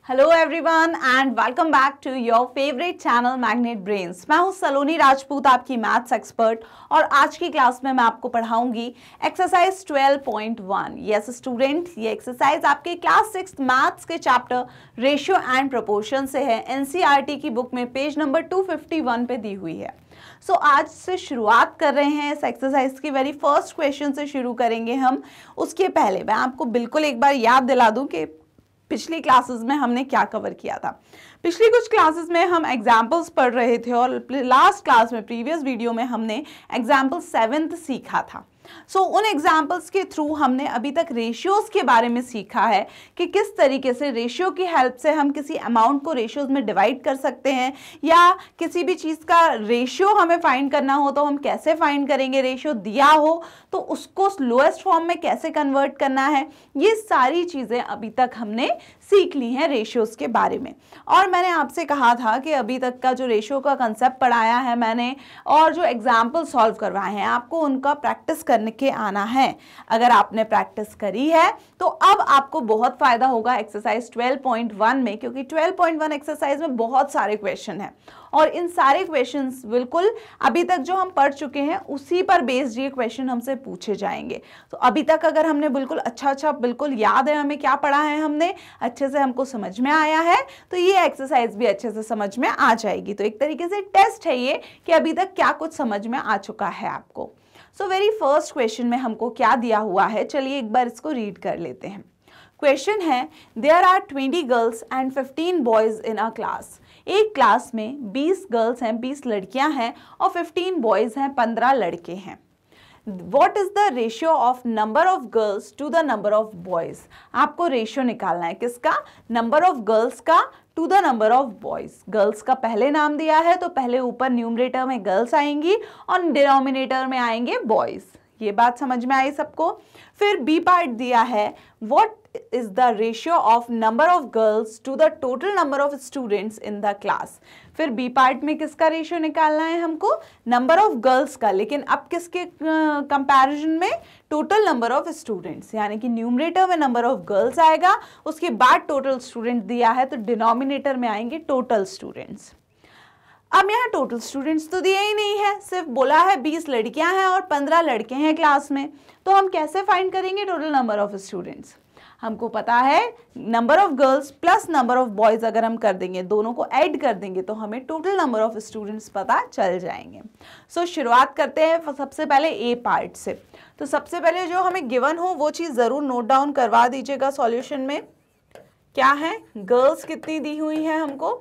Hello everyone and welcome back to your favourite channel Magnet Brains. मैं हूं सलोनी राजपूत, आपकी maths expert, और आज की क्लास में मैं आपको पढ़ाऊंगी एक्सरसाइज 12.1। यस स्टूडेंट, ये एक्सरसाइज आपके क्लास 6 मैथ्स के चैप्टर रेशियो एंड प्रोपोर्शन से है। एनसीईआरटी की बुक में पेज नंबर 251 पे दी हुई है। सो आज से शुरुआत कर रहे हैं इस एक्सरसाइज की वेरी फर्स्ट क्वेश्चन से शुरू करेंगे हम। उसके पहले मैं आपको बिल्कुल एक बार याद दिला दूं कि पिछली क्लासेस में हमने क्या कवर किया था। पिछली कुछ क्लासेस में हम एग्जाम्पल्स पढ़ रहे थे और लास्ट क्लास में प्रीवियस वीडियो में हमने एग्जाम्पल 7th सीखा था। सो उन एग्जाम्पल्स के थ्रू हमने अभी तक रेशियोज के बारे में सीखा है कि किस तरीके से रेशियो की हेल्प से हम किसी अमाउंट को रेशियोज में डिवाइड कर सकते हैं, या किसी भी चीज़ का रेशियो हमें फाइंड करना हो तो हम कैसे फाइंड करेंगे, रेशियो दिया हो तो उसको लोएस्ट फॉर्म में कैसे कन्वर्ट करना है। ये सारी चीज़ें अभी तक हमने सीख ली हैं रेशियोज के बारे में। और मैंने आपसे कहा था कि अभी तक का जो रेशियो का कंसेप्ट पढ़ाया है मैंने और जो एग्जाम्पल सॉल्व करवाए हैं आपको उनका प्रैक्टिस करने के आना है। अगर आपने प्रैक्टिस करी है तो अब आपको बहुत फायदा होगा एक्सरसाइज 12.1 में, क्योंकि 12.1 एक्सरसाइज में बहुत सारे क्वेश्चन हैं और इन सारे क्वेश्चंस बिल्कुल अभी तक जो हम पढ़ चुके हैं उसी पर बेस्ड ये क्वेश्चन हमसे पूछे जाएंगे। तो अभी तक अगर हमने बिल्कुल अच्छा बिल्कुल याद है हमें क्या पढ़ा है, हमने अच्छे से हमको समझ में आया है, तो ये एक्सरसाइज भी अच्छे से समझ में आ जाएगी। तो एक तरीके से टेस्ट है ये कि अभी तक क्या कुछ समझ में आ चुका है आपको। सो वेरी फर्स्ट क्वेश्चन में हमको क्या दिया हुआ है, चलिए एक बार इसको रीड कर लेते हैं। क्वेश्चन है, there are 20 girls and 15 boys in a class. एक क्लास में 20 गर्ल्स हैं, 20 लड़कियां हैं और 15 बॉयज हैं, 15 लड़के हैं। What is the ratio of number of girls to the number of boys? आपको रेशियो निकालना है किसका, नंबर ऑफ गर्ल्स का to the number of boys. Girls का पहले नाम दिया है तो पहले ऊपर न्यूमरेटर में गर्ल्स आएंगी और डिनोमिनेटर में आएंगे बॉयज। ये बात समझ में आई सबको। फिर बी पार्ट दिया है, what is the ratio of number of girls to the total number of students in the class. फिर बी पार्ट में किसका रेशियो निकालना है हमको, नंबर ऑफ गर्ल्स का, लेकिन अब किसके कंपैरिजन में, टोटल नंबर ऑफ स्टूडेंट्स, यानी कि न्यूमरेटर में नंबर ऑफ गर्ल्स आएगा, उसके बाद टोटल स्टूडेंट दिया है तो डिनोमिनेटर में आएंगे टोटल स्टूडेंट्स। अब यहाँ टोटल स्टूडेंट्स तो दिए ही नहीं है, सिर्फ बोला है 20 लड़कियां हैं और 15 लड़के हैं क्लास में, तो हम कैसे फाइंड करेंगे टोटल नंबर ऑफ स्टूडेंट्स। हमको पता है number of girls plus number of boys अगर हम कर देंगे, दोनों को ऐड कर देंगे तो हमें टोटल नंबर ऑफ स्टूडेंट्स पता चल जाएंगे। सो शुरुआत करते हैं सबसे पहले ए पार्ट से। तो सबसे पहले जो हमें गिवन हो वो चीज़ ज़रूर नोट डाउन करवा दीजिएगा सॉल्यूशन में। क्या है, गर्ल्स कितनी दी हुई है हमको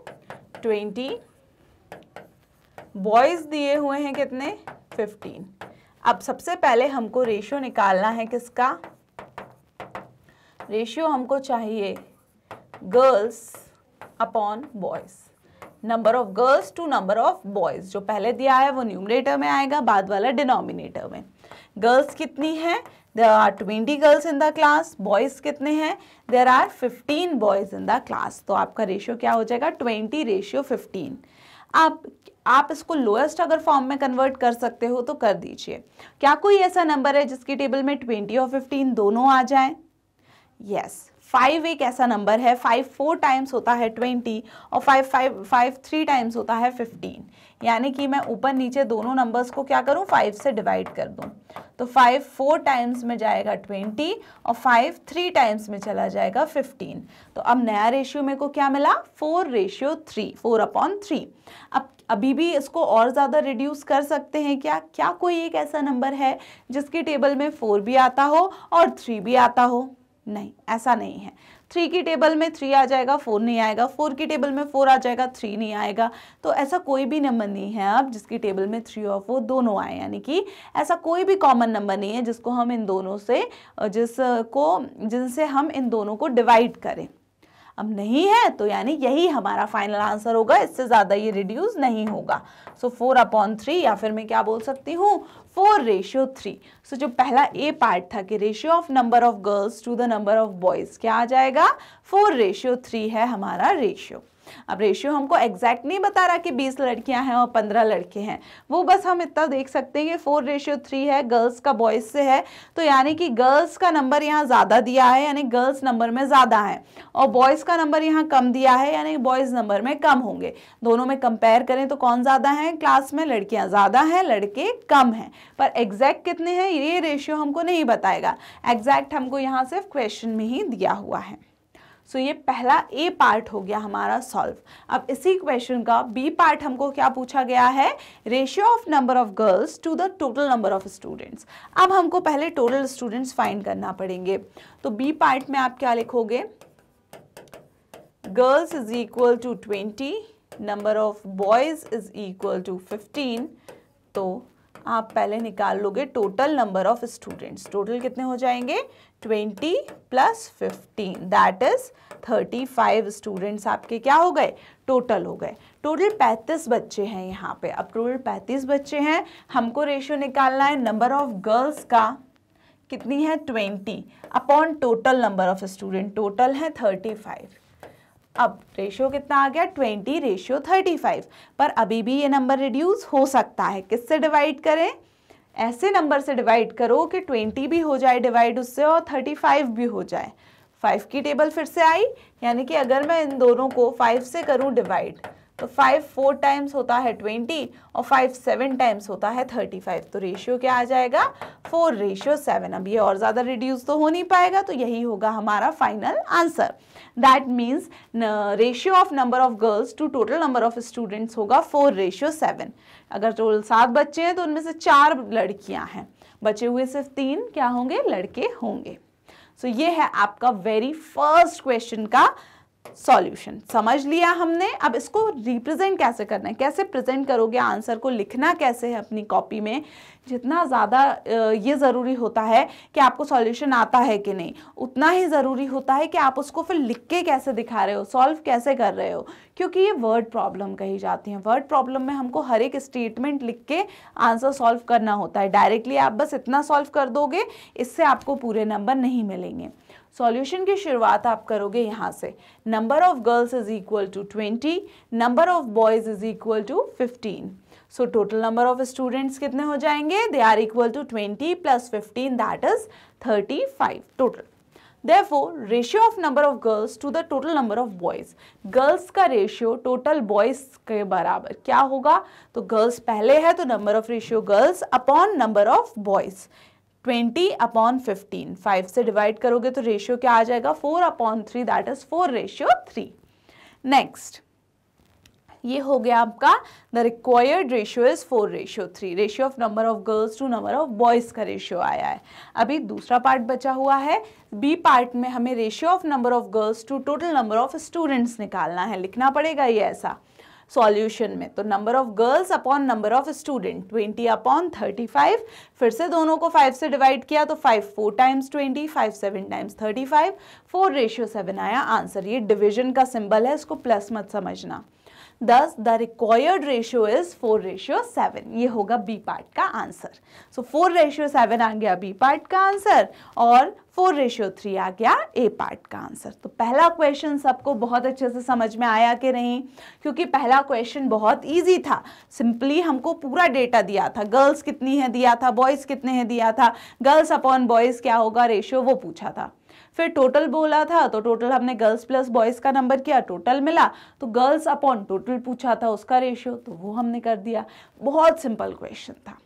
20, बॉयज दिए हुए हैं कितने 15। अब सबसे पहले हमको रेशियो निकालना है किसका, रेशियो हमको चाहिए girls upon boys, number of girls to number of boys. जो पहले दिया है वो न्यूमरेटर में आएगा, बाद वाला डिनोमिनेटर में। गर्ल्स कितनी है, there are 20 girls in the class. Boys कितने हैं, there are 15 boys in the class. तो आपका रेशियो क्या हो जाएगा 20:15। अब आप इसको लोएस्ट अगर फॉर्म में कन्वर्ट कर सकते हो तो कर दीजिए। क्या कोई ऐसा नंबर है जिसकी टेबल में 20 और 15 दोनों आ जाए? यस, 5 एक ऐसा नंबर है। 5 4 टाइम्स होता है 20 और 5 3 टाइम्स होता है 15, यानी कि मैं ऊपर नीचे दोनों नंबर्स को क्या करूं 5 से डिवाइड कर दूं। तो 5 4 टाइम्स में जाएगा 20 और 5 3 टाइम्स में चला जाएगा 15। तो अब नया रेशियो मेरे को क्या मिला 4:3, 4/3। अब अभी भी इसको और ज़्यादा रिड्यूस कर सकते हैं क्या कोई एक ऐसा नंबर है जिसकी टेबल में 4 भी आता हो और 3 भी आता हो? नहीं, ऐसा नहीं है। 3 की टेबल में 3 आ जाएगा, 4 नहीं आएगा। 4 की टेबल में 4 आ जाएगा, 3 नहीं आएगा। तो ऐसा कोई भी नंबर नहीं है अब जिसकी टेबल में 3 और 4 दोनों आए, यानी कि ऐसा कोई भी कॉमन नंबर नहीं है जिसको हम इन दोनों से जिनसे हम इन दोनों को डिवाइड करें। अब नहीं है तो यानी यही हमारा फाइनल आंसर होगा, इससे ज़्यादा ये रिड्यूस नहीं होगा। सो 4/3, या फिर मैं क्या बोल सकती हूँ 4:3। सो जो पहला ए पार्ट था कि ratio of number of girls to the number of boys क्या आ जाएगा 4:3 है हमारा रेशियो। अब रेशियो हमको एग्जैक्ट नहीं बता रहा कि 20 लड़कियां हैं और 15 लड़के हैं, वो बस हम इतना देख सकते हैं कि 4:3 है, गर्ल्स का बॉयज से है, तो यानी कि गर्ल्स का नंबर यहाँ ज़्यादा दिया है, यानी गर्ल्स नंबर में ज़्यादा है, और बॉयज़ का नंबर यहाँ कम दिया है, यानी बॉयज़ नंबर में कम होंगे। दोनों में कंपेयर करें तो कौन ज़्यादा है क्लास में, लड़कियाँ ज़्यादा हैं, लड़के कम हैं। पर एग्जैक्ट कितने हैं ये रेशियो हमको नहीं बताएगा, एग्जैक्ट हमको यहाँ सिर्फ क्वेश्चन में ही दिया हुआ है। सो ये पहला ए पार्ट हो गया हमारा सॉल्व। अब इसी क्वेश्चन का बी पार्ट हमको क्या पूछा गया है, ratio of number of girls to the total number of students. अब हमको पहले टोटल स्टूडेंट्स फाइंड करना पड़ेंगे। तो बी पार्ट में आप क्या लिखोगे, girls is equal to 20, number of boys is equal to 15। तो आप पहले निकाल लोगे total number of students, total कितने हो जाएंगे 20 प्लस 15 दैट इज 35 स्टूडेंट्स आपके क्या हो गए, टोटल हो गए। टोटल 35 बच्चे हैं यहाँ पे। अब टोटल 35 बच्चे हैं, हमको रेशियो निकालना है नंबर ऑफ गर्ल्स का कितनी है 20 upon total number of student, total है 35। अब रेशियो कितना आ गया 20:35, पर अभी भी ये नंबर रिड्यूस हो सकता है। किससे डिवाइड करें, ऐसे नंबर से डिवाइड करो कि 20 भी हो जाए डिवाइड उससे और 35 भी हो जाए। 5 की टेबल फिर से आई, यानी कि अगर मैं इन दोनों को 5 से करूं डिवाइड तो 5 4 टाइम्स होता है 20 और 5 7 टाइम्स होता है 35। तो रेशियो क्या आ जाएगा 4:7। अब ये और ज़्यादा रिड्यूस तो हो नहीं पाएगा, तो यही होगा हमारा final answer. That means ratio of number of girls to total number of students होगा 4:7। अगर टोटल 7 बच्चे हैं तो उनमें से 4 लड़कियां हैं, बचे हुए सिर्फ 3 क्या होंगे, लड़के होंगे। सो ये है आपका वेरी फर्स्ट क्वेश्चन का सॉल्यूशन। समझ लिया हमने। अब इसको रिप्रेजेंट कैसे करना है, कैसे प्रेजेंट करोगे आंसर को, लिखना कैसे है अपनी कॉपी में, जितना ज़्यादा ये ज़रूरी होता है कि आपको सॉल्यूशन आता है कि नहीं, उतना ही ज़रूरी होता है कि आप उसको फिर लिख के कैसे दिखा रहे हो, सॉल्व कैसे कर रहे हो, क्योंकि ये वर्ड प्रॉब्लम कही जाती है। वर्ड प्रॉब्लम में हमको हर एक स्टेटमेंट लिख के आंसर सॉल्व करना होता है। डायरेक्टली आप बस इतना सॉल्व कर दोगे, इससे आपको पूरे नंबर नहीं मिलेंगे। सॉल्यूशन की शुरुआत आप करोगे यहाँ से, number of girls is equal to 20, number of boys is equal to 15। So total number of students कितने हो जाएंगे, they are equal to 20 plus 15 that is 35 total. Therefore, ratio of number of girls to the total number of boys, girls का ratio total boys के बराबर क्या होगा, तो girls पहले है तो number of ratio girls upon number of boys 20 upon 15, 5 से डिवाइड करोगे तो रेशियो क्या आ जाएगा 4/3 दैट इज 4:3। नेक्स्ट ये हो गया आपका the required ratio is 4:3, ratio of number of girls to number of boys का रेशियो आया है। अभी दूसरा पार्ट बचा हुआ है, बी पार्ट में हमें ratio of number of girls to total number of students निकालना है, लिखना पड़ेगा ये ऐसा सॉल्यूशन में। तो number of girls upon number of student 20/35, फिर से दोनों को 5 से डिवाइड किया तो 5 4 टाइम्स 20, 5 7 टाइम्स 35, 4:7 आया आंसर। ये डिवीजन का सिंबल है, इसको प्लस मत समझना। Thus the required ratio is 4:7, ये होगा बी पार्ट का आंसर। सो 4:7 आ गया बी पार्ट का आंसर और 4:3 आ गया ए पार्ट का आंसर। तो पहला क्वेश्चन सबको बहुत अच्छे से समझ में आया कि नहीं, क्योंकि पहला क्वेश्चन बहुत इजी था, सिंपली हमको पूरा डेटा दिया था, गर्ल्स कितनी है दिया था, बॉयज कितने हैं दिया था, गर्ल्स अपॉन बॉयज क्या होगा रेशियो वो पूछा था, फिर टोटल बोला था तो टोटल हमने गर्ल्स प्लस बॉयज का नंबर किया, टोटल मिला, तो गर्ल्स अपॉन टोटल पूछा था उसका रेशियो, तो वो हमने कर दिया। बहुत सिंपल क्वेश्चन था।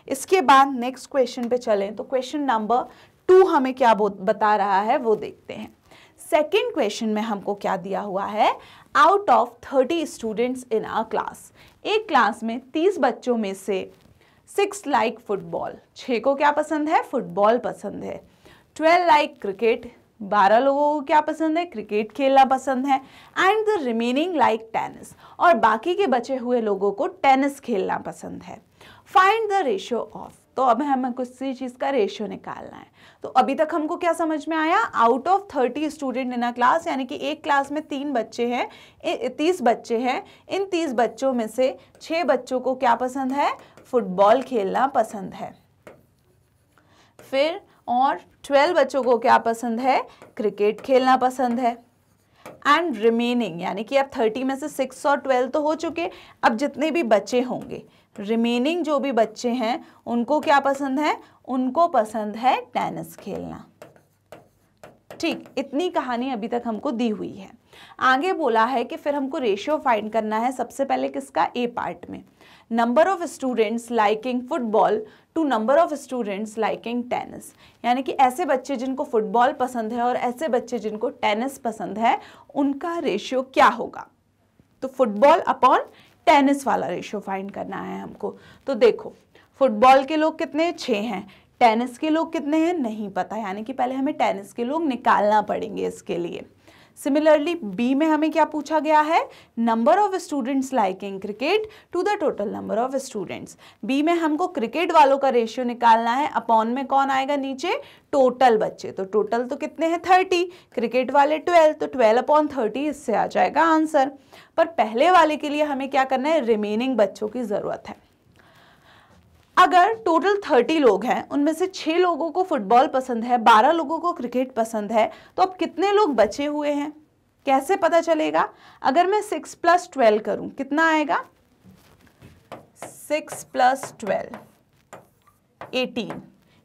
इसके बाद नेक्स्ट क्वेश्चन पे चलें तो क्वेश्चन नंबर 2 हमें क्या बता रहा है वो देखते हैं। सेकेंड क्वेश्चन में हमको क्या दिया हुआ है, out of 30 students in a class, एक क्लास में 30 बच्चों में से 6 लाइक फुटबॉल, 6 को क्या पसंद है फुटबॉल पसंद है, 12 लाइक क्रिकेट, 12 लोगों को क्या पसंद है क्रिकेट खेलना पसंद है, and the remaining like tennis, और बाकी के बचे हुए लोगों को टेनिस खेलना पसंद है। फाइंड द रेशियो ऑफ, तो अब हमें किसी चीज़ का रेशियो निकालना है। तो अभी तक हमको क्या समझ में आया, out of 30 student in a class, यानी कि एक क्लास में 3 बच्चे हैं, 30 बच्चे हैं, इन 30 बच्चों में से 6 बच्चों को क्या पसंद है फुटबॉल खेलना पसंद है, फिर और 12 बच्चों को क्या पसंद है क्रिकेट खेलना पसंद है, एंड रिमेनिंग, यानी कि अब 30 में से 6 और 12 तो हो चुके, अब जितने भी बच्चे होंगे, रिमेनिंग जो भी बच्चे हैं उनको क्या पसंद है, उनको पसंद है टेनिस खेलना। ठीक, इतनी कहानी अभी तक हमको दी हुई है। आगे बोला है कि फिर हमको रेशियो फाइंड करना है, सबसे पहले किसका, ए पार्ट में, number of students liking football to number of students liking tennis, यानी कि ऐसे बच्चे जिनको फुटबॉल पसंद है और ऐसे बच्चे जिनको टेनिस पसंद है, उनका रेशियो क्या होगा। तो फुटबॉल अपॉन टेनिस वाला रेशियो फाइंड करना है हमको। तो देखो, फुटबॉल के लोग कितने, 6 हैं, टेनिस के लोग कितने हैं नहीं पता, यानी कि पहले हमें टेनिस के लोग निकालना पड़ेंगे इसके लिए। सिमिलरली बी में हमें क्या पूछा गया है, number of students liking cricket to the total number of students. B में हमको क्रिकेट वालों का रेशियो निकालना है, अपॉन में कौन आएगा नीचे, टोटल बच्चे, तो टोटल तो कितने हैं 30, क्रिकेट वाले 12, तो 12 अपॉन 30 इससे आ जाएगा आंसर। पर पहले वाले के लिए हमें क्या करना है, रिमेनिंग बच्चों की जरूरत है। अगर टोटल 30 लोग हैं, उनमें से 6 लोगों को फुटबॉल पसंद है, 12 लोगों को क्रिकेट पसंद है, तो अब कितने लोग बचे हुए हैं, कैसे पता चलेगा। अगर मैं 6 + 12 करूं, कितना आएगा, 6 + 12 18,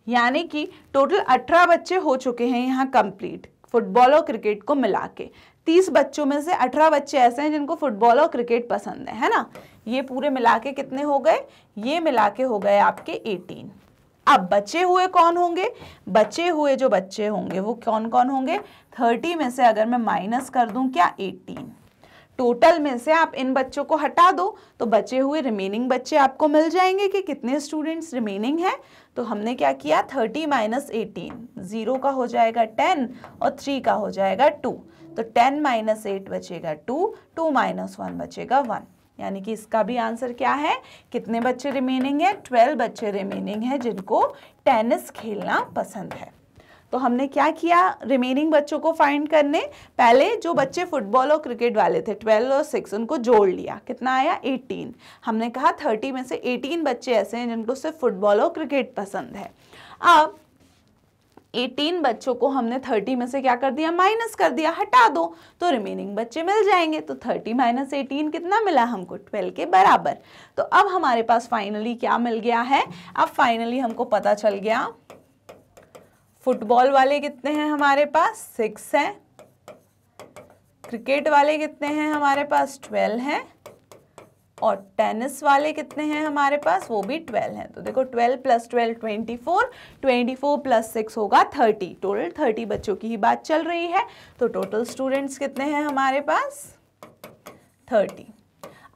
यानी कि टोटल 18 बच्चे हो चुके हैं यहाँ कंप्लीट, फुटबॉल और क्रिकेट को मिला के। 30 बच्चों में से 18 बच्चे ऐसे हैं जिनको फुटबॉल और क्रिकेट पसंद है ना। ये पूरे मिला के कितने हो गए, ये मिला के हो गए आपके 18। अब बचे हुए कौन होंगे, बचे हुए जो बच्चे होंगे वो कौन कौन होंगे, 30 में से अगर मैं माइनस कर दूं क्या, 18, टोटल में से आप इन बच्चों को हटा दो तो बचे हुए रिमेनिंग बच्चे आपको मिल जाएंगे कि कितने स्टूडेंट्स रिमेनिंग हैं। तो हमने क्या किया, 30 - 18, 0 का हो जाएगा 10 और 3 का हो जाएगा 2, तो 10 - 8 बचेगा 2, 2 - 1 बचेगा 1, यानी कि इसका भी आंसर क्या है, कितने बच्चे रिमेनिंग है, 12 बच्चे रिमेनिंग है जिनको टेनिस खेलना पसंद है। तो हमने क्या किया, रिमेनिंग बच्चों को फाइंड करने, पहले जो बच्चे फुटबॉल और क्रिकेट वाले थे 12 और 6 उनको जोड़ लिया, कितना आया 18। हमने कहा 30 में से 18 बच्चे ऐसे हैं जिनको सिर्फ फुटबॉल और क्रिकेट पसंद है। अब 18 बच्चों को हमने 30 में से क्या कर दिया, माइनस कर दिया, हटा दो, तो रिमेनिंग बच्चे मिल जाएंगे। तो 30 - 18 कितना मिला हमको, 12 के बराबर। तो अब हमारे पास फाइनली क्या मिल गया है, अब फाइनली हमको पता चल गया फुटबॉल वाले कितने हैं हमारे पास, 6 हैं, क्रिकेट वाले कितने हैं हमारे पास, 12 हैं, और टेनिस वाले कितने हैं हमारे पास, वो भी 12 हैं। तो देखो 12 + 12 24, 24 + 6 होगा 30, टोटल 30 बच्चों की ही बात चल रही है। तो टोटल स्टूडेंट्स कितने हैं हमारे पास, 30।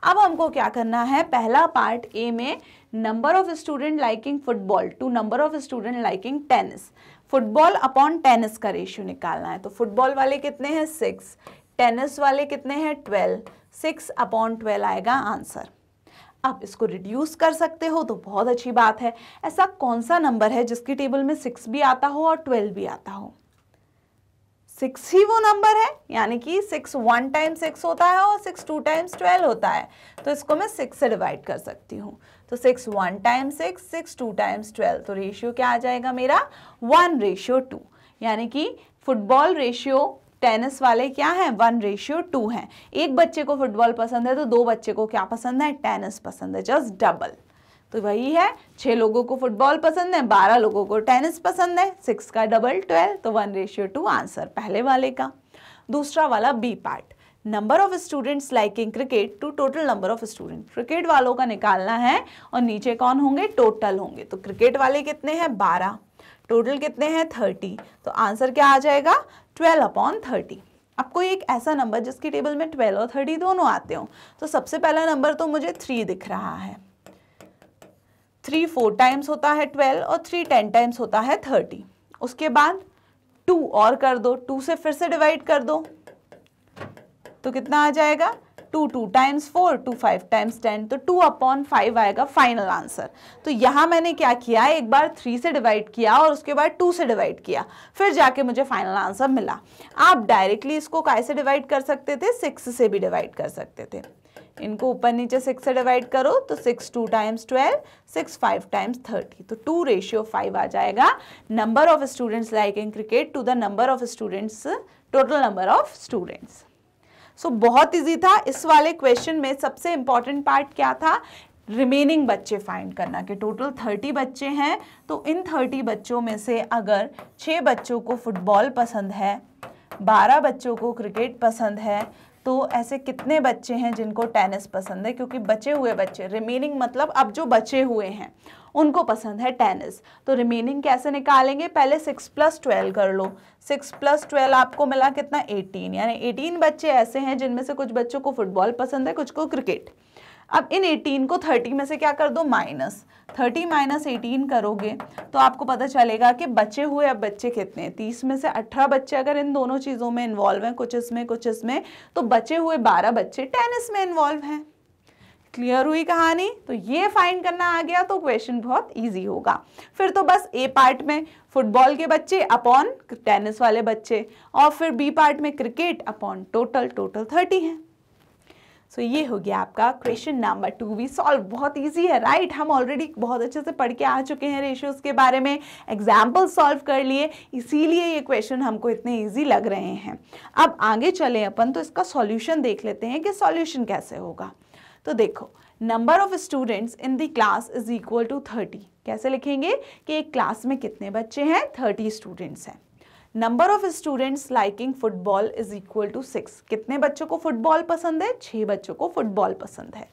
अब हमको क्या करना है, पहला पार्ट ए में number of student liking football to number of student liking tennis, football upon tennis का रेशियो निकालना है। तो फुटबॉल वाले कितने हैं 6, टेनिस वाले कितने हैं 12, 6 अपॉन 12 आएगा आंसर। अब इसको रिड्यूस कर सकते हो तो बहुत अच्छी बात है। ऐसा कौन सा नंबर है जिसकी टेबल में 6 भी आता हो और 12 भी आता हो, 6 ही वो नंबर है, यानी कि 6 1 टाइम 6 होता है और 6 2 टाइम्स 12 होता है। तो इसको मैं 6 से डिवाइड कर सकती हूँ। तो 6 1 टाइम्स 6, 6 2 टाइम्स 12, तो रेशियो क्या आ जाएगा मेरा 1:2, यानी कि फुटबॉल रेशियो टेनिस वाले क्या है 1:2 हैं। एक बच्चे को फुटबॉल पसंद है तो 2 बच्चे को क्या पसंद है, टेनिस पसंद है, जस्ट डबल। तो वही है, 6 लोगों को फुटबॉल पसंद है, 12 लोगों को टेनिस पसंद है, 6 का डबल 12, तो 1:2 आंसर पहले वाले का। दूसरा वाला B part, number of students liking cricket to total number of student, cricket वालों का निकालना है और नीचे कौन होंगे, टोटल होंगे। तो क्रिकेट वाले कितने हैं 12, टोटल कितने हैं 30, तो आंसर क्या आ जाएगा 12/30। अब कोई एक ऐसा नंबर जिसकी टेबल में 12 और 30 दोनों आते हो, तो सबसे पहला नंबर तो मुझे 3 दिख रहा है, 3 4 टाइम्स होता है 12 और 3 10 टाइम्स होता है 30। उसके बाद 2 और कर दो, 2 से फिर से डिवाइड कर दो, तो कितना आ जाएगा 2 2 टाइम्स 4, 2 5 टाइम्स 10, तो 2/5 आएगा फाइनल आंसर। तो यहाँ मैंने क्या किया, एक बार 3 से डिवाइड किया और उसके बाद 2 से डिवाइड किया, फिर जाके मुझे फाइनल आंसर मिला। आप डायरेक्टली इसको कैसे डिवाइड कर सकते थे, 6 से भी डिवाइड कर सकते थे। इनको ऊपर नीचे 6 से डिवाइड करो तो 6 2 टाइम्स 12, 6 5 टाइम्स 30, तो 2:5 आ जाएगा number of students liking cricket to the number of students, total number of students. So बहुत इजी था। इस वाले क्वेश्चन में सबसे इंपॉर्टेंट पार्ट क्या था, रिमेनिंग बच्चे फाइंड करना, कि टोटल 30 बच्चे हैं, तो इन 30 बच्चों में से अगर 6 बच्चों को फुटबॉल पसंद है, 12 बच्चों को क्रिकेट पसंद है, तो ऐसे कितने बच्चे हैं जिनको टेनिस पसंद है, क्योंकि बचे हुए बच्चे, रिमेनिंग मतलब अब जो बचे हुए हैं उनको पसंद है टेनिस। तो रिमेनिंग कैसे निकालेंगे, पहले 6 + 12 कर लो। 6 + 12 आपको मिला कितना, 18, यानी 18 बच्चे ऐसे हैं जिनमें से कुछ बच्चों को फुटबॉल पसंद है, कुछ को क्रिकेट। अब इन 18 को 30 में से क्या कर दो, माइनस। 30 - 18 करोगे तो आपको पता चलेगा कि बचे हुए अब बच्चे कितने हैं। 30 में से 18 बच्चे अगर इन दोनों चीज़ों में इन्वॉल्व हैं, कुछ इसमें कुछ इसमें, तो बचे हुए 12 बच्चे टेनिस में इन्वॉल्व हैं। क्लियर हुई कहानी। तो ये फाइंड करना आ गया तो क्वेश्चन बहुत इजी होगा। फिर तो बस ए पार्ट में फुटबॉल के बच्चे अपॉन टेनिस वाले बच्चे, और फिर बी पार्ट में क्रिकेट अपॉन टोटल 30 है। सो ये हो गया आपका क्वेश्चन नंबर 2 भी सॉल्व। बहुत इजी है, राइट। हम ऑलरेडी बहुत अच्छे से पढ़ के आ चुके हैं रेशियोज के बारे में, एग्जाम्पल सॉल्व कर लिए, इसीलिए ये क्वेश्चन हमको इतने इजी लग रहे हैं। अब आगे चले अपन तो इसका सॉल्यूशन देख लेते हैं कि सॉल्यूशन कैसे होगा। तो देखो, number of students in the class is equal to 30। कैसे लिखेंगे कि एक क्लास में कितने बच्चे हैं, 30 स्टूडेंट्स हैं। Number of students liking football is equal to 6। कितने बच्चों को फुटबॉल पसंद है, 6 बच्चों को फुटबॉल पसंद है।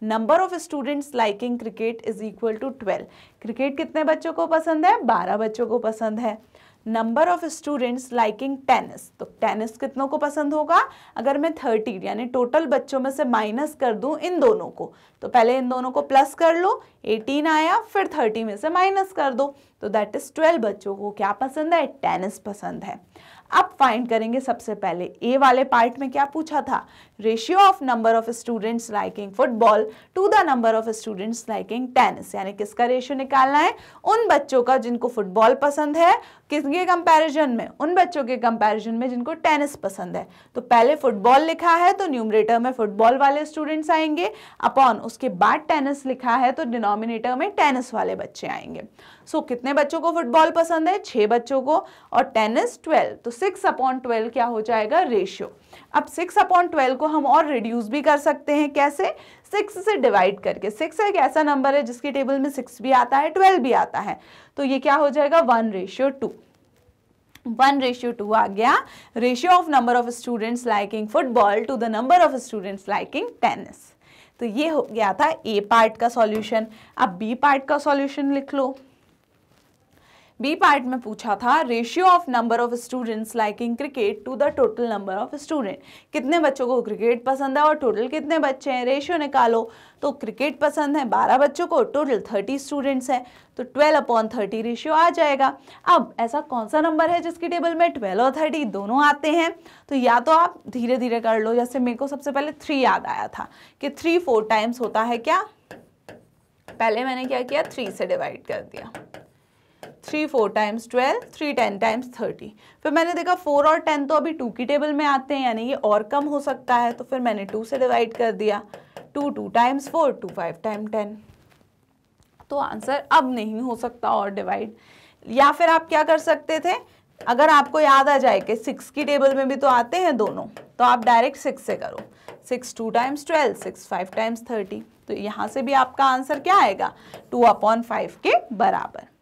Number of students liking cricket is equal to 12। Cricket कितने बच्चों को पसंद है, 12 बच्चों को पसंद है। Number of students liking tennis, तो टेनिस कितनों को पसंद होगा, अगर मैं 30 यानी टोटल बच्चों में से माइनस कर दूं इन दोनों को, तो पहले इन दोनों को प्लस कर लो, 18 आया, फिर 30 में से माइनस कर दो, तो दैट इज 12 बच्चों को क्या पसंद है, टेनिस पसंद है। अब फाइंड करेंगे सबसे पहले ए वाले पार्ट में क्या पूछा था, ratio of number of students liking football to the number of students liking tennis, यानी किसका रेशियो निकालना है, उन बच्चों का जिनको फुटबॉल पसंद है, किसके कंपैरिजन में, उन बच्चों के कंपैरिजन में जिनको टेनिस पसंद है। तो पहले फुटबॉल लिखा है तो न्यूमरेटर में फुटबॉल वाले स्टूडेंट्स आएंगे, अपॉन उसके बाद टेनिस लिखा है तो डिनोमिनेटर में टेनिस वाले बच्चे आएंगे। सो कितने बच्चों को फुटबॉल पसंद है, 6 बच्चों को, और टेनिस 12, तो 6/12 क्या हो जाएगा, रेशियो। अब 6/12 को हम और रिड्यूस भी कर सकते हैं, कैसे, 6 से डिवाइड करके। 6 एक ऐसा नंबर है जिसकी टेबल में 6 भी आता है, 12 भी आता है, तो ये क्या हो जाएगा, 1:2। 1:2 आ गया ratio of number of students liking football to the number of students liking tennis. तो ये हो गया था ए पार्ट का सॉल्यूशन। अब बी पार्ट का सॉल्यूशन लिख लो। बी पार्ट में पूछा था ratio of number of students liking cricket to the total number of student. कितने बच्चों को क्रिकेट पसंद है और टोटल कितने बच्चे हैं, रेशियो निकालो। तो क्रिकेट पसंद है 12 बच्चों को, टोटल 30 स्टूडेंट्स हैं, तो 12/30 रेशियो आ जाएगा। अब ऐसा कौन सा नंबर है जिसकी टेबल में 12 और 30 दोनों आते हैं, तो या तो आप धीरे धीरे कर लो, जैसे मेरे को सबसे पहले 3 याद आया था कि 3 4 टाइम्स होता है क्या, पहले मैंने क्या किया, 3 से डिवाइड कर दिया, 3 4 टाइम्स 12, 3 10 टाइम्स 30। फिर मैंने देखा 4 और 10 तो अभी 2 की टेबल में आते हैं, यानी ये और कम हो सकता है, तो फिर मैंने 2 से डिवाइड कर दिया, 2 2 टाइम्स 4, 2 5 टाइम 10। तो आंसर अब नहीं हो सकता और डिवाइड। या फिर आप क्या कर सकते थे, अगर आपको याद आ जाए कि 6 की टेबल में भी तो आते हैं दोनों, तो आप डायरेक्ट 6 से करो, 6 2 टाइम्स 12, 6 5 टाइम्स 30। तो यहाँ से भी आपका आंसर क्या आएगा, 2/5 के बराबर।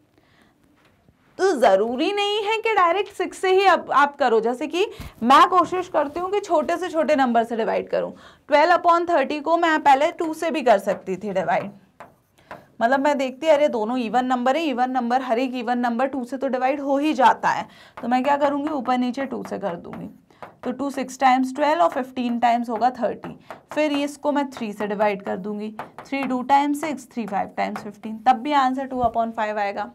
तो ज़रूरी नहीं है कि डायरेक्ट 6 से ही अब आप करो, जैसे कि मैं कोशिश करती हूँ कि छोटे से छोटे नंबर से डिवाइड करूँ। 12/30 को मैं पहले 2 से भी कर सकती थी डिवाइड, मतलब मैं देखती अरे दोनों इवन नंबर है, इवन नंबर, हर एक इवन नंबर 2 से तो डिवाइड हो ही जाता है, तो मैं क्या करूँगी, ऊपर नीचे 2 से कर दूँगी। तो 2 6 टाइम्स 12 और 15 टाइम्स होगा 30। फिर इसको मैं 3 से डिवाइड कर दूँगी, 3 2 टाइम्स 6, 3 5 टाइम्स 15, तब भी आंसर 2/5 आएगा।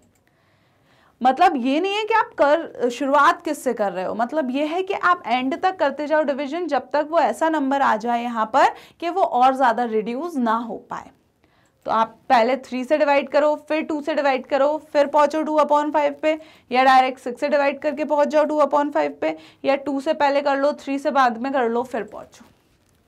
मतलब ये नहीं है कि आप शुरुआत किससे कर रहे हो, मतलब ये है कि आप एंड तक करते जाओ डिवीजन, जब तक वो ऐसा नंबर आ जाए यहाँ पर कि वो और ज़्यादा रिड्यूस ना हो पाए। तो आप पहले 3 से डिवाइड करो, फिर 2 से डिवाइड करो, फिर पहुँचो 2/5 पे, या डायरेक्ट 6 से डिवाइड करके पहुँच जाओ 2/5 पे, या 2 से पहले कर लो, 3 से बाद में कर लो, फिर पहुँचो।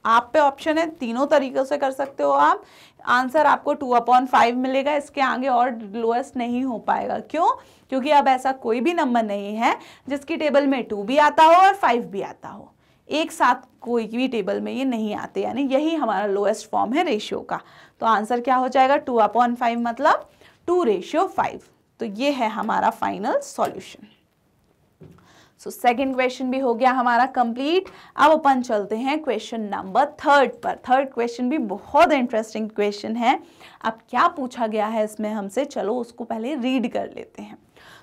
आप पे ऑप्शन है, तीनों तरीक़ों से कर सकते हो आप। आंसर आपको 2/5 मिलेगा, इसके आगे और लोएस्ट नहीं हो पाएगा। क्यों? क्योंकि अब ऐसा कोई भी नंबर नहीं है जिसकी टेबल में 2 भी आता हो और 5 भी आता हो। एक साथ कोई भी टेबल में ये नहीं आते, यानी यही हमारा लोएस्ट फॉर्म है रेशियो का। तो आंसर क्या हो जाएगा 2/5 मतलब 2:5। तो ये है हमारा final solution. So second question भी हो गया हमारा कंप्लीट। अब अपन चलते हैं क्वेश्चन नंबर 3 पर। थर्ड क्वेश्चन भी बहुत इंटरेस्टिंग क्वेश्चन है। अब क्या पूछा गया है इसमें हमसे, चलो उसको पहले रीड कर लेते हैं।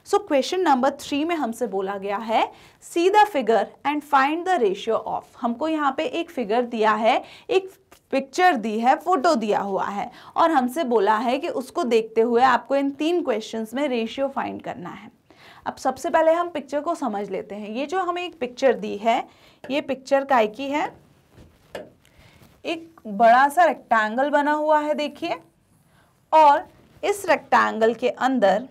सो क्वेश्चन नंबर 3 में हमसे बोला गया है see the figure and find the ratio of. हमको यहाँ पे एक फिगर दिया है, एक पिक्चर दी है, फोटो दिया हुआ है, और हमसे बोला है कि उसको देखते हुए आपको इन 3 क्वेश्चंस में रेशियो फाइंड करना है। अब सबसे पहले हम पिक्चर को समझ लेते हैं। ये जो हमें एक पिक्चर दी है, ये पिक्चर काय की है, एक बड़ा सा रेक्टेंगल बना हुआ है देखिए, और इस रेक्टेंगल के अंदर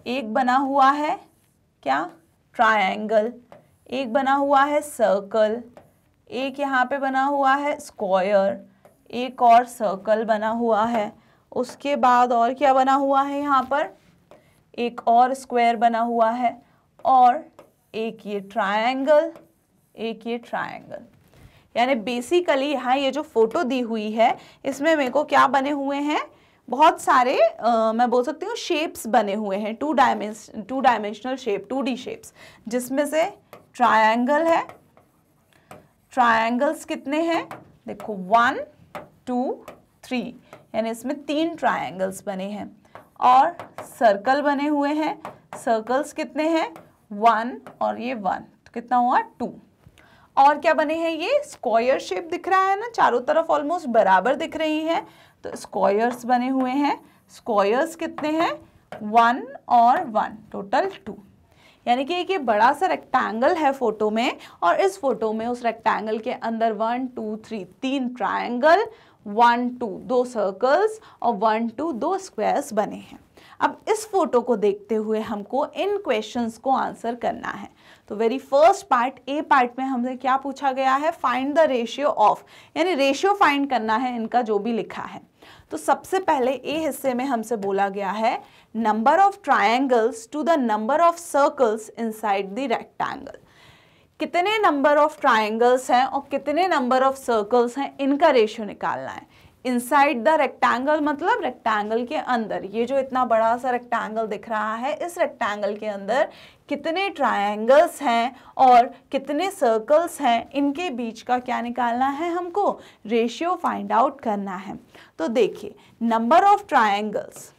एक बना हुआ है क्या, ट्रायंगल, एक बना हुआ है सर्कल, एक यहाँ पे बना हुआ है स्क्वायर, एक और सर्कल बना हुआ है, उसके बाद और क्या बना हुआ है, यहाँ पर एक और स्क्वायर बना हुआ है, और एक ये ट्रायंगल, एक ये ट्रायंगल। यानी बेसिकली यहाँ ये जो फोटो दी हुई है इसमें मेरे को क्या बने हुए हैं, बहुत सारे मैं बोल सकती हूँ शेप्स बने हुए हैं, two dimensional shape, 2D shapes, जिसमें से ट्रायंगल है। ट्रायंगल्स कितने हैं, देखो 1 2 3, यानी इसमें 3 ट्रायंगल्स बने हैं, और सर्कल बने हुए हैं। सर्कल्स कितने हैं, 1 और ये 1, तो कितना हुआ 2। और क्या बने हैं, ये स्क्वायर शेप दिख रहा है ना, चारों तरफ ऑलमोस्ट बराबर दिख रही हैं, तो स्क्वायर्स बने हुए हैं। स्क्वायर्स कितने हैं, 1 और 1, टोटल 2। यानी कि एक ये बड़ा सा रेक्टेंगल है फोटो में, और इस फोटो में उस रेक्टेंगल के अंदर 1 2 3 3 ट्रायंगल, 1 2 2 सर्कल्स और 1 2 2 स्क्वायर्स बने हैं। अब इस फोटो को देखते हुए हमको इन क्वेश्चंस को आंसर करना है। तो वेरी फर्स्ट पार्ट, ए पार्ट में हमसे क्या पूछा गया है, फाइंड द रेशियो ऑफ, यानी रेशियो फाइंड करना है इनका जो भी लिखा है। तो सबसे पहले ए हिस्से में हमसे बोला गया है number of triangles to the number of circles inside the rectangle. कितने नंबर ऑफ ट्रायंगल्स हैं और कितने नंबर ऑफ सर्कल्स हैं, इनका रेशियो निकालना है। इनसाइड द रेक्टेंगल मतलब रेक्टेंगल के अंदर, ये जो इतना बड़ा सा रेक्टेंगल दिख रहा है, इस रेक्टेंगल के अंदर कितने ट्रायंगल्स हैं और कितने सर्कल्स हैं, इनके बीच का क्या निकालना है, हमको रेशियो फाइंड आउट करना है। तो देखिए, number of triangles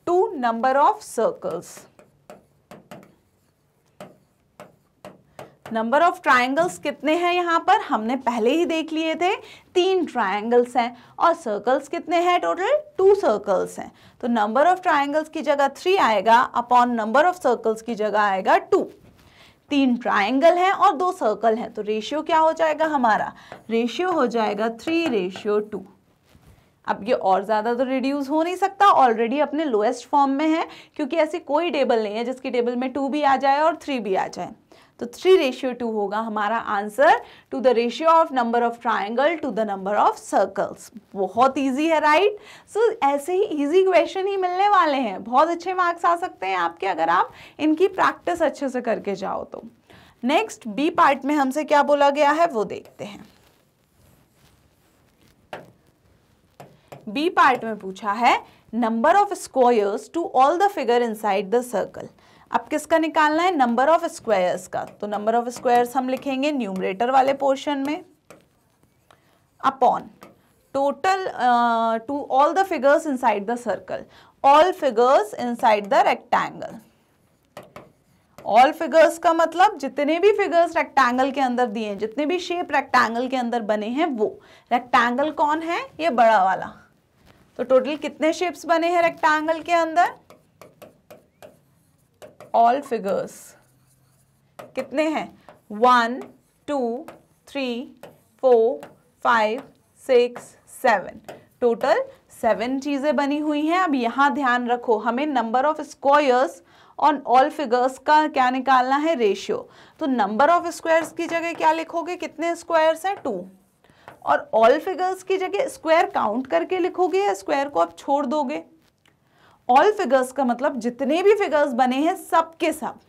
to number of circles. Number of triangles कितने हैं, यहाँ पर हमने पहले ही देख लिए थे, 3 ट्रायंगल्स हैं, और सर्कल्स कितने हैं, टोटल 2 सर्कल्स हैं। तो नंबर ऑफ ट्रायंगल्स की जगह 3 आएगा, अपॉन नंबर ऑफ सर्कल्स की जगह आएगा 2। 3 ट्रायंगल हैं और 2 सर्कल हैं, तो रेशियो क्या हो जाएगा हमारा, रेशियो हो जाएगा 3:2। अब ये और ज़्यादा तो रिड्यूस हो नहीं सकता, ऑलरेडी अपने लोएस्ट फॉर्म में है, क्योंकि ऐसी कोई टेबल नहीं है जिसकी टेबल में 2 भी आ जाए और 3 भी आ जाए। तो 3:2 होगा हमारा answer to the ratio of number of triangle to the number of circles. बहुत इजी है, राइट। सो ऐसे ही इजी क्वेश्चन ही मिलने वाले हैं, बहुत अच्छे मार्क्स आ सकते हैं आपके अगर आप इनकी प्रैक्टिस अच्छे से करके जाओ तो। नेक्स्ट बी पार्ट में हमसे क्या बोला गया है वो देखते हैं। बी पार्ट में पूछा है number of squares to all the figure inside the circle. अब किसका निकालना है, नंबर ऑफ स्क्वायर्स का। तो नंबर ऑफ स्क्वायर्स हम लिखेंगे न्यूमरेटर वाले पोर्शन में, upon total two all the figures inside the circle, all figures inside the rectangle. All figures का मतलब जितने भी फिगर्स रेक्टेंगल के अंदर दिए हैं, जितने भी शेप रेक्टेंगल के अंदर बने हैं वो। रेक्टेंगल कौन है, ये बड़ा वाला। तो टोटल कितने शेप्स बने हैं रेक्टेंगल के अंदर, ऑल फिगर्स कितने हैं, 1 2 3 4 5 6 7, टोटल 7 चीजें बनी हुई हैं। अब यहाँ ध्यान रखो, हमें नंबर ऑफ स्क्वायर्स और ऑल फिगर्स का क्या निकालना है, रेशियो। तो नंबर ऑफ स्क्वायर्स की जगह क्या लिखोगे, कितने स्क्वायर्स हैं, 2, और ऑल फिगर्स की जगह स्क्वायर काउंट करके लिखोगे या स्क्वायर को आप छोड़ दोगे। ऑल फिगर्स का मतलब जितने भी फिगर्स बने हैं सब के सब,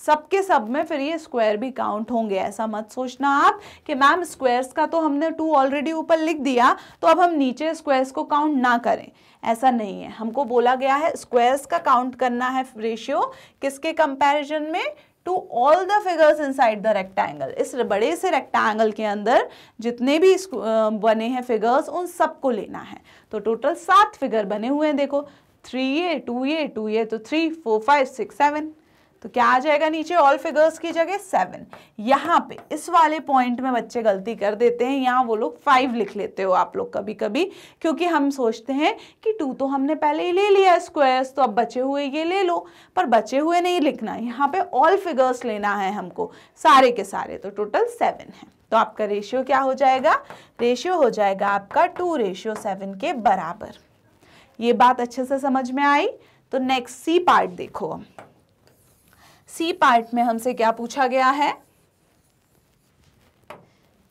सबके सब में फिर ये स्क्वायर भी काउंट होंगे। ऐसा मत सोचना आप कि मैम स्क्वायर्स का तो हमने 2 ऑलरेडी ऊपर लिख दिया तो अब हम नीचे स्क्वायर्स को काउंट ना करें, ऐसा नहीं है। हमको बोला गया है स्क्वायर्स का काउंट करना है रेशियो किसके कंपैरिजन में, to all the figures inside the rectangle. इस बड़े से रेक्टेंगल के अंदर जितने भी बने हैं फिगर्स उन सबको लेना है। तो टोटल 7 फिगर बने हुए हैं, देखो 3a 2a 2a तो 3 4 5 6 7, तो क्या आ जाएगा नीचे ऑल फिगर्स की जगह 7। यहाँ पे इस वाले पॉइंट में बच्चे गलती कर देते हैं, यहाँ वो लोग 5 लिख लेते हो आप लोग कभी कभी, क्योंकि हम सोचते हैं कि 2 तो हमने पहले ही ले लिया स्क्वायर्स, तो अब बचे हुए ये ले लो, पर बचे हुए नहीं लिखना, यहाँ पे ऑल फिगर्स लेना है हमको सारे के सारे, तो टोटल 7 है। तो आपका रेशियो क्या हो जाएगा, रेशियो हो जाएगा आपका 2:7 के बराबर। ये बात अच्छे से समझ में आई। तो नेक्स्ट सी पार्ट देखो, सी पार्ट में हमसे क्या पूछा गया है,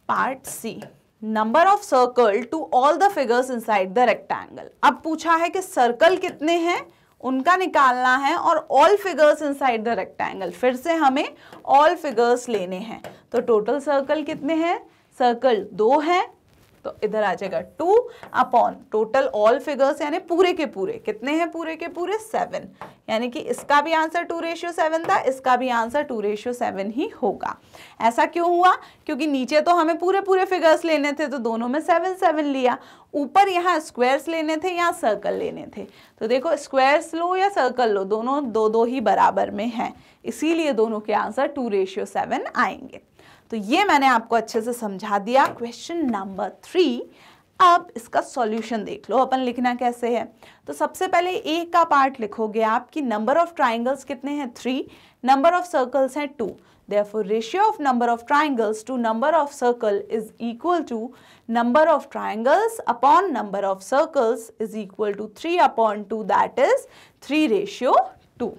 part C, number of circle to all the figures inside the rectangle. अब पूछा है कि सर्कल कितने हैं उनका निकालना है और all figures inside the rectangle, फिर से हमें ऑल फिगर्स लेने हैं। तो टोटल सर्कल कितने हैं, सर्कल 2 हैं, तो इधर आ जाएगा 2 अपॉन टोटल ऑल फिगर्स यानी पूरे के पूरे कितने हैं, पूरे के पूरे 7, यानी कि इसका भी आंसर 2:7 था, इसका भी आंसर 2:7 ही होगा। ऐसा क्यों हुआ, क्योंकि नीचे तो हमें पूरे पूरे फिगर्स लेने थे तो दोनों में 7 7 लिया, ऊपर यहाँ स्क्वायर्स लेने थे, यहाँ सर्कल लेने थे, तो देखो स्क्वायर्स लो या सर्कल लो दोनों 2 ही बराबर में हैं, इसीलिए दोनों के आंसर 2:7 आएंगे। तो ये मैंने आपको अच्छे से समझा दिया। क्वेश्चन नंबर 3, अब इसका सॉल्यूशन देख लो अपन लिखना कैसे है। तो सबसे पहले ए का पार्ट लिखोगे आप कि नंबर ऑफ ट्राइंगल्स कितने हैं 3, नंबर ऑफ सर्कल्स हैं 2, therefore ratio of number of triangles to number of circle is equal to number of triangles upon number of circles is equal to 3/2, that is 3:2।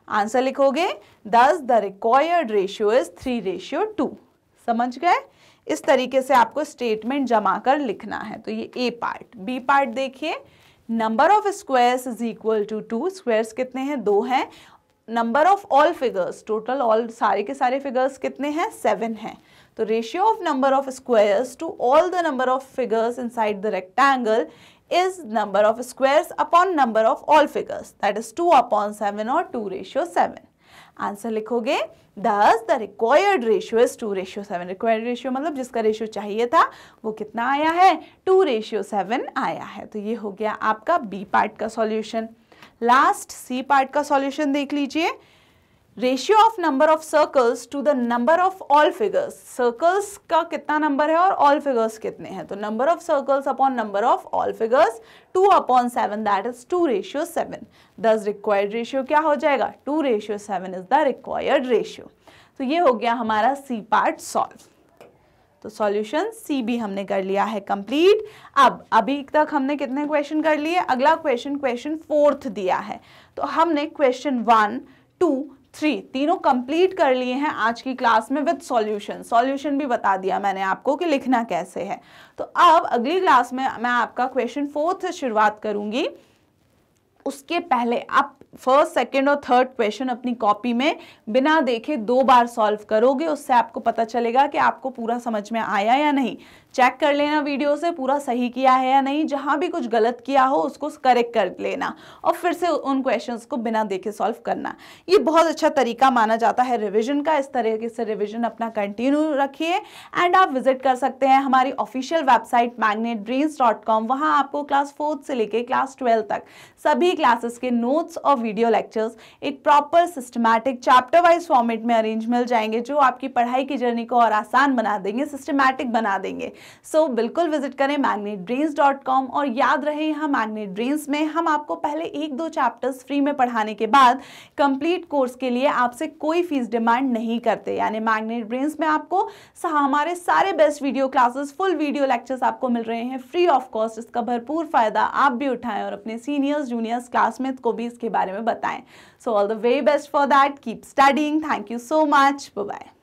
Answer लिखोगे thus the required ratio is 3:2। समझ गए, इस तरीके से आपको statement जमा कर लिखना है। तो ये ए पार्ट। बी पार्ट देखिए, number of squares is equal to 2, squares कितने हैं 2 हैं, number of all figures, total all सारे के सारे फिगर्स कितने हैं 7 हैं, तो ratio of number of squares to all the number of figures inside the rectangle is number of squares upon number of all figures, that is 2/7 और 2:7। Answer लिखोगे thus the required ratio is 2:7। required ratio मतलब जिसका ratio चाहिए था वो कितना आया है 2:7 आया है। तो ये हो गया आपका बी पार्ट का सॉल्यूशन। लास्ट सी पार्ट का सॉल्यूशन देख लीजिए, ratio of number of circles to the number of all figures, circles का कितना नंबर है और ऑल फिगर्स कितने हैं, तो number of circles upon number of all figures 2/7, that is 2:7। दस रिक्वायर्ड रेशियो क्या हो जाएगा 2:7 इज द रिक्वायर्ड रेशियो। तो ये हो गया हमारा सी पार्ट सॉल्व। तो सॉल्यूशन सी भी हमने कर लिया है कंप्लीट। अब अभी तक हमने कितने क्वेश्चन कर लिए, अगला क्वेश्चन 4th दिया है, तो हमने क्वेश्चन 1 2 3 तीनों कंप्लीट कर लिए हैं आज की क्लास में विद सॉल्यूशन। सॉल्यूशन भी बता दिया मैंने आपको कि लिखना कैसे है। तो अब अगली क्लास में मैं आपका क्वेश्चन 4th से शुरुआत करूंगी। उसके पहले आप फर्स्ट, सेकंड और थर्ड क्वेश्चन अपनी कॉपी में बिना देखे 2 बार सॉल्व करोगे, उससे आपको पता चलेगा कि आपको पूरा समझ में आया या नहीं। चेक कर लेना वीडियो से पूरा सही किया है या नहीं, जहां भी कुछ गलत किया हो उसको करेक्ट कर लेना और फिर से उन क्वेश्चंस को बिना देखे सॉल्व करना। ये बहुत अच्छा तरीका माना जाता है रिविजन का। इस तरीके से रिविजन अपना कंटिन्यू रखिए एंड आप विजिट कर सकते हैं हमारी ऑफिशियल वेबसाइट magnetbrains.com। वहां आपको क्लास 4th से लेके क्लास 12 तक सभी क्लासेस के नोट्स और वीडियो लेक्चर्स एक proper systematic chapter wise format में अरेंज मिल जाएंगे, जो आपकी पढ़ाई की जर्नी को और आसान बना देंगे, सिस्टमैटिक बना देंगे। सो बिल्कुल विजिट करें magnetbrains.com। और याद रहे यहाँ मैग्नेट ब्रेन्स में हम आपको पहले 1-2 चैप्टर्स फ्री में पढ़ाने के बाद कंप्लीट कोर्स के लिए आपसे कोई फीस डिमांड नहीं करते। यानी मैग्नेट ब्रेन्स में आपको हमारे सारे best video classes, full video lectures आपको मिल रहे हैं फ्री ऑफ कॉस्ट। इसका भरपूर फायदा आप भी उठाएं और अपने सीनियर्स, जूनियर्स, क्लासमेट्स को भी इसके बारे में बताएं। So all the very best for that, keep studying. Thank you so much, bye bye.